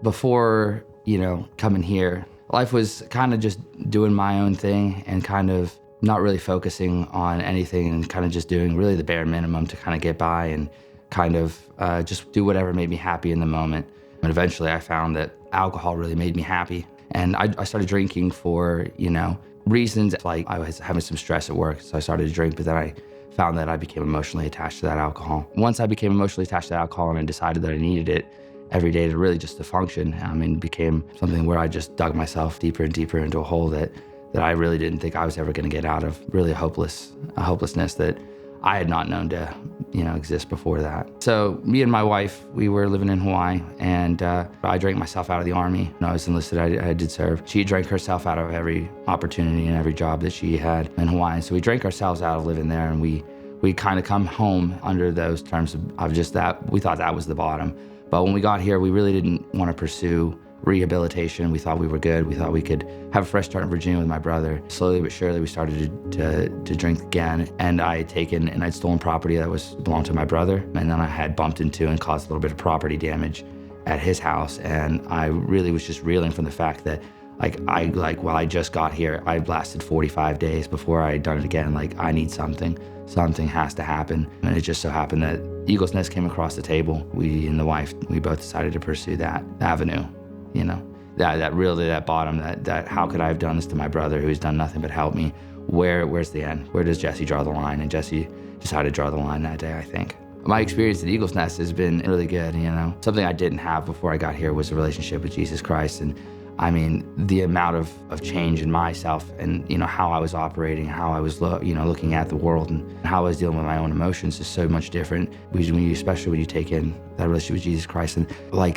Before, coming here, life was kind of just doing my own thing and kind of not really focusing on anything and kind of just doing really the bare minimum to kind of get by and kind of just do whatever made me happy in the moment. And eventually I found that alcohol really made me happy. And I started drinking for, reasons like I was having some stress at work. So I started to drink, but then I found that I became emotionally attached to that alcohol. Once I became emotionally attached to alcohol and I decided that I needed it every day to really just to function, it became something where I just dug myself deeper and deeper into a hole that I really didn't think I was ever gonna get out of, really a hopelessness that I had not known to, exist before that. So me and my wife, we were living in Hawaii, and I drank myself out of the Army. When I was enlisted, I did serve. She drank herself out of every opportunity and every job that she had in Hawaii. So we drank ourselves out of living there, and we kind of come home under those terms of just that. We thought that was the bottom. But when we got here, we really didn't want to pursue rehabilitation. We thought we were good. We thought we could have a fresh start in Virginia with my brother. Slowly but surely, we started to drink again. And I'd stolen property that belonged to my brother. And then I had bumped into and caused a little bit of property damage at his house. And I really was just reeling from the fact that while I just got here, I lasted 45 days before I had done it again. I need something. Something has to happen. And it just so happened that Eagles Nest came across the table. We and the wife, we both decided to pursue that avenue. That bottom, that how could I have done this to my brother who's done nothing but help me? Where's the end? Where does Jesse draw the line? And Jesse decided to draw the line that day, I think. My experience at Eagles Nest has been really good, Something I didn't have before I got here was a relationship with Jesus Christ. And the amount of change in myself and, how I was operating, how I was, looking at the world and how I was dealing with my own emotions is so much different. Especially when you take in that relationship with Jesus Christ, and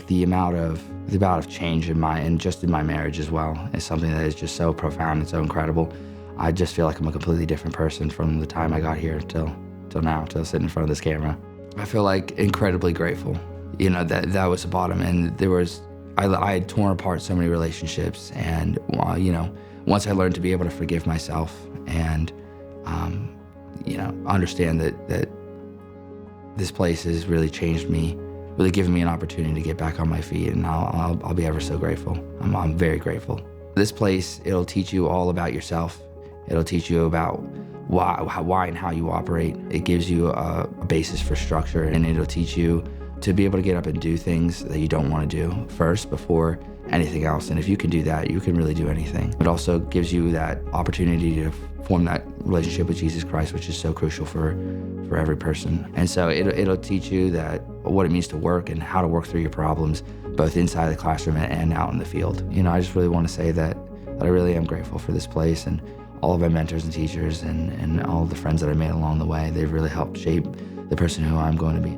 the amount of change in my marriage as well is something that is just so profound and so incredible. I just feel like I'm a completely different person from the time I got here till now, till sitting in front of this camera. I feel incredibly grateful, that was the bottom, and I had torn apart so many relationships, and once I learned to be able to forgive myself and understand that this place has really changed me, really given me an opportunity to get back on my feet, and I'll be ever so grateful. I'm very grateful. This place, it'll teach you all about yourself. It'll teach you about why and how you operate. It gives you a basis for structure, and it'll teach you to be able to get up and do things that you don't want to do first before anything else. And if you can do that, you can really do anything. It also gives you that opportunity to form that relationship with Jesus Christ, which is so crucial for every person. And so it'll teach you what it means to work and how to work through your problems, both inside the classroom and out in the field. I just really want to say that I really am grateful for this place and all of my mentors and teachers and all the friends that I made along the way. They've really helped shape the person who I'm going to be.